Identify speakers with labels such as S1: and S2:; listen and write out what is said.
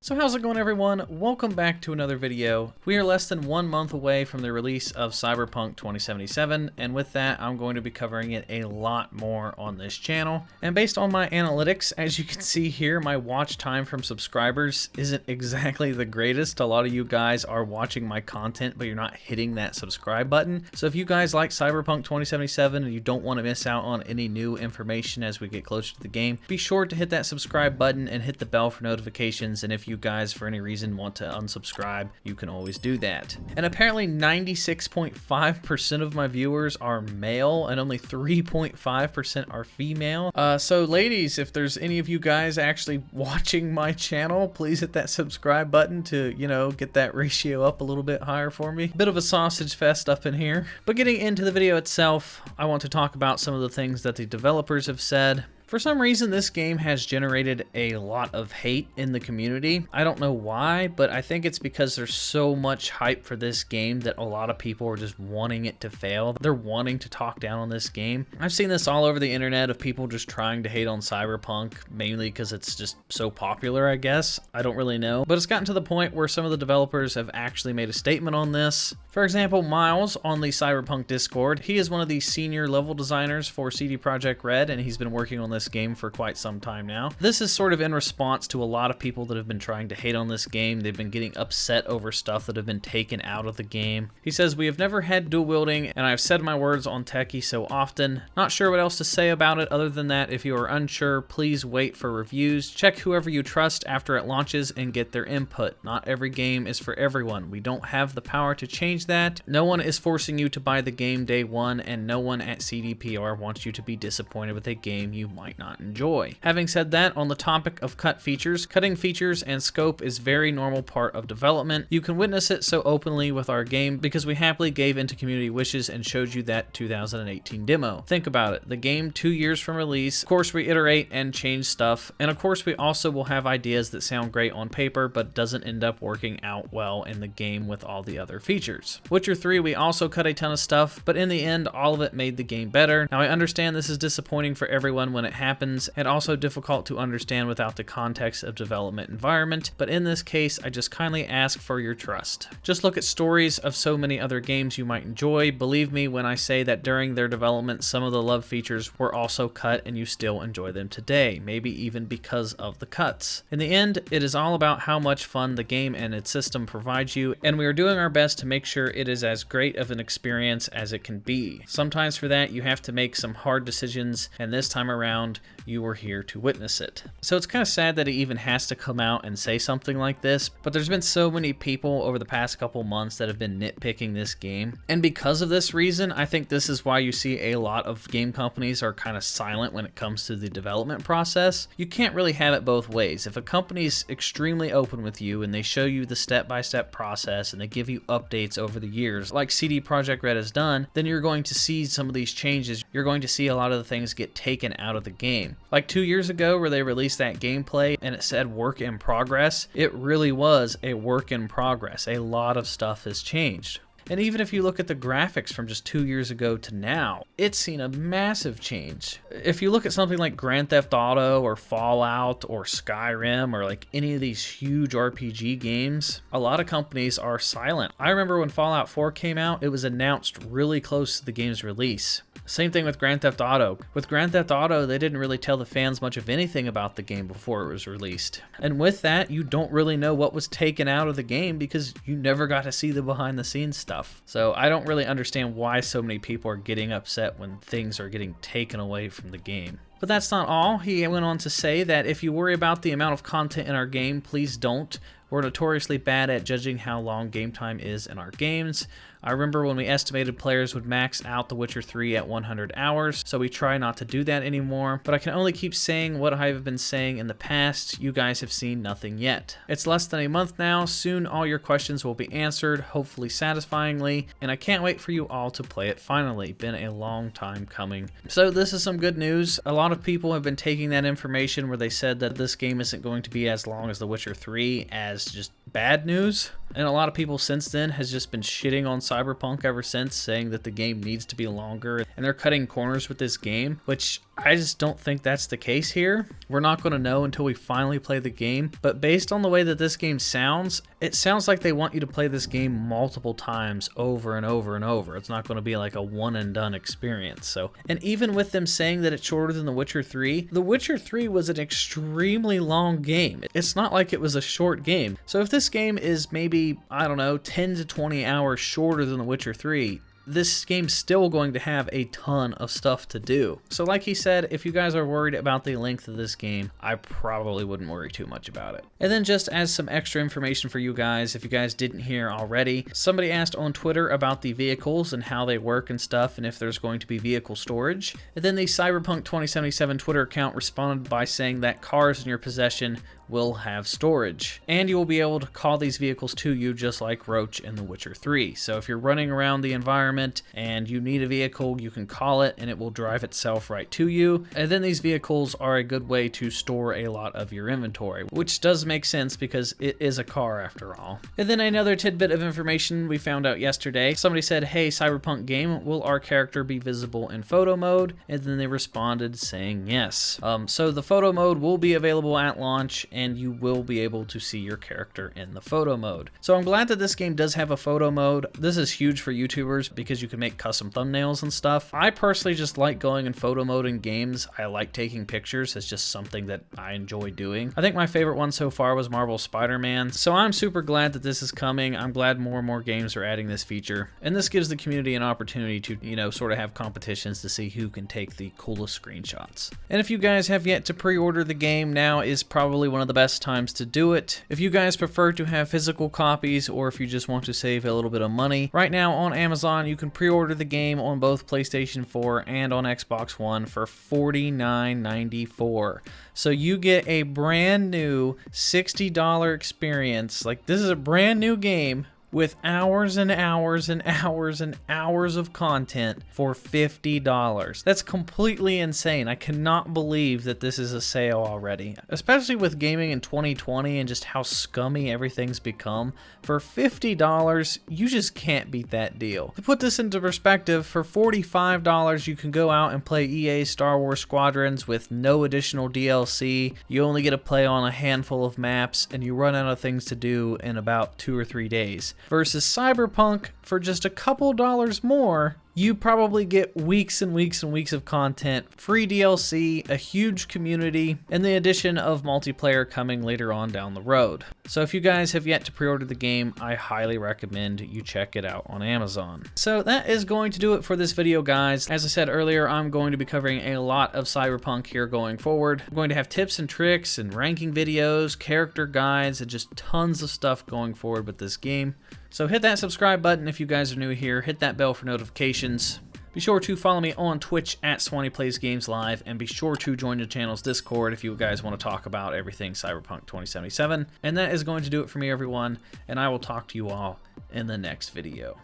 S1: So how's it going, everyone? Welcome back to another video. We are less than 1 month away from the release of Cyberpunk 2077, and with that I'm going to be covering it a lot more on this channel. And based on my analytics, as you can see here, my watch time from subscribers isn't exactly the greatest. A lot of you guys are watching my content, but you're not hitting that subscribe button. So if you guys like Cyberpunk 2077 and you don't want to miss out on any new information as we get closer to the game, be sure to hit that subscribe button and hit the bell for notifications. And if you guys for any reason want to unsubscribe, you can always do that. And apparently 96.5% of my viewers are male and only 3.5% are female. So ladies, if there's any of you guys actually watching my channel, please hit that subscribe button to, you know, get that ratio up a little bit higher for me. Bit of a sausage fest up in here. But getting into the video itself, I want to talk about some of the things that the developers have said. For some reason, this game has generated a lot of hate in the community. I don't know why, but I think it's because there's so much hype for this game that a lot of people are just wanting it to fail. They're wanting to talk down on this game. I've seen this all over the internet of people just trying to hate on Cyberpunk, mainly because it's just so popular, I guess. I don't really know. But it's gotten to the point where some of the developers have actually made a statement on this. For example, Miles on the Cyberpunk Discord, he is one of the senior level designers for CD Projekt Red, and he's been working on this game for quite some time now. This is sort of in response to a lot of people that have been trying to hate on this game. They've been getting upset over stuff that have been taken out of the game. He says, "We have never had dual wielding, and I've said my words on Techie so often. Not sure what else to say about it other than that if you are unsure, please wait for reviews. Check whoever you trust after it launches and get their input. Not every game is for everyone. We don't have the power to change that. No one is forcing you to buy the game day one, and no one at CDPR wants you to be disappointed with a game you might not enjoy." Having said that, on the topic of cut features, cutting features and scope is very normal part of development. You can witness it so openly with our game because we happily gave into community wishes and showed you that 2018 demo. Think about it, the game 2 years from release. Of course we iterate and change stuff, and of course we also will have ideas that sound great on paper but doesn't end up working out well in the game with all the other features. Witcher 3, we also cut a ton of stuff, but in the end all of it made the game better. Now I understand this is disappointing for everyone when it happens, and also difficult to understand without the context of development environment, but in this case I just kindly ask for your trust. Just look at stories of so many other games you might enjoy. Believe me when I say that during their development some of the love features were also cut and you still enjoy them today, maybe even because of the cuts. In the end, it is all about how much fun the game and its system provides you, and we are doing our best to make sure it is as great of an experience as it can be. Sometimes for that you have to make some hard decisions, and this time around you were here to witness it. So it's kind of sad that he even has to come out and say something like this, but there's been so many people over the past couple months that have been nitpicking this game, and because of this reason I think this is why you see a lot of game companies are kind of silent when it comes to the development process. You can't really have it both ways. If a company's extremely open with you and they show you the step-by-step process and they give you updates over the years like CD Projekt Red has done, then you're going to see some of these changes. You're going to see a lot of the things get taken out of the game. Like 2 years ago where they released that gameplay and it said work in progress, it really was a work in progress. A lot of stuff has changed. And even if you look at the graphics from just 2 years ago to now, it's seen a massive change. If you look at something like Grand Theft Auto or Fallout or Skyrim or like any of these huge RPG games, a lot of companies are silent. I remember when Fallout 4 came out, it was announced really close to the game's release. Same thing with Grand Theft Auto. With Grand Theft Auto, they didn't really tell the fans much of anything about the game before it was released. And with that, you don't really know what was taken out of the game because you never got to see the behind the scenes stuff. So I don't really understand why so many people are getting upset when things are getting taken away from the game. But that's not all. He went on to say that if you worry about the amount of content in our game, please don't. We're notoriously bad at judging how long game time is in our games. I remember when we estimated players would max out The Witcher 3 at 100 hours, so we try not to do that anymore, but I can only keep saying what I've been saying in the past. You guys have seen nothing yet. It's less than a month now. Soon all your questions will be answered, hopefully satisfyingly, and I can't wait for you all to play it finally. Been a long time coming. So this is some good news. A lot of people have been taking that information where they said that this game isn't going to be as long as The Witcher 3 as just bad news. And a lot of people since then has just been shitting on Cyberpunk ever since, saying that the game needs to be longer, and they're cutting corners with this game, which I just don't think that's the case here. We're not going to know until we finally play the game, but based on the way that this game sounds, it sounds like they want you to play this game multiple times over and over and over. It's not going to be like a one and done experience. So, and even with them saying that it's shorter than The Witcher 3, The Witcher 3 was an extremely long game. It's not like it was a short game. So if this game is maybe, I don't know, 10 to 20 hours shorter than The Witcher 3, this game's still going to have a ton of stuff to do. So like he said, if you guys are worried about the length of this game, I probably wouldn't worry too much about it. And then just as some extra information for you guys, if you guys didn't hear already, somebody asked on Twitter about the vehicles and how they work and stuff, and if there's going to be vehicle storage. And then the Cyberpunk 2077 Twitter account responded by saying that cars in your possession will have storage, and you will be able to call these vehicles to you just like Roach in The Witcher 3. So if you're running around the environment and you need a vehicle, you can call it and it will drive itself right to you. And then these vehicles are a good way to store a lot of your inventory, which does make sense because it is a car after all. And then another tidbit of information we found out yesterday. Somebody said, hey, Cyberpunk game, will our character be visible in photo mode? And then they responded saying yes. So the photo mode will be available at launch, and you will be able to see your character in the photo mode. So I'm glad that this game does have a photo mode. This is huge for YouTubers because you can make custom thumbnails and stuff. I personally just like going in photo mode in games. I like taking pictures. It's just something that I enjoy doing. I think my favorite one so far was Marvel's Spider-Man. So I'm super glad that this is coming. I'm glad more and more games are adding this feature. And this gives the community an opportunity to, you know, sort of have competitions to see who can take the coolest screenshots. And if you guys have yet to pre-order the game, now is probably one of the best times to do it. If you guys prefer to have physical copies, or if you just want to save a little bit of money, right now on Amazon you can pre-order the game on both PlayStation 4 and on Xbox One for $49.94. So you get a brand new $60 experience. Like, this is a brand new game with hours and hours and hours and hours of content for $50. That's completely insane. I cannot believe that this is a sale already, especially with gaming in 2020 and just how scummy everything's become. For $50, you just can't beat that deal. To put this into perspective, for $45, you can go out and play EA's Star Wars Squadrons with no additional DLC. You only get to play on a handful of maps, and you run out of things to do in about 2 or 3 days. Versus Cyberpunk, for just a couple dollars more, you probably get weeks and weeks and weeks of content, free DLC, a huge community, and the addition of multiplayer coming later on down the road. So if you guys have yet to pre-order the game, I highly recommend you check it out on Amazon. So that is going to do it for this video, guys. As I said earlier, I'm going to be covering a lot of Cyberpunk here going forward. I'm going to have tips and tricks and ranking videos, character guides, and just tons of stuff going forward with this game. So hit that subscribe button if you guys are new here, hit that bell for notifications. Be sure to follow me on Twitch at SwanyPlaysGames Live, and be sure to join the channel's Discord if you guys want to talk about everything Cyberpunk 2077. And that is going to do it for me, everyone, and I will talk to you all in the next video.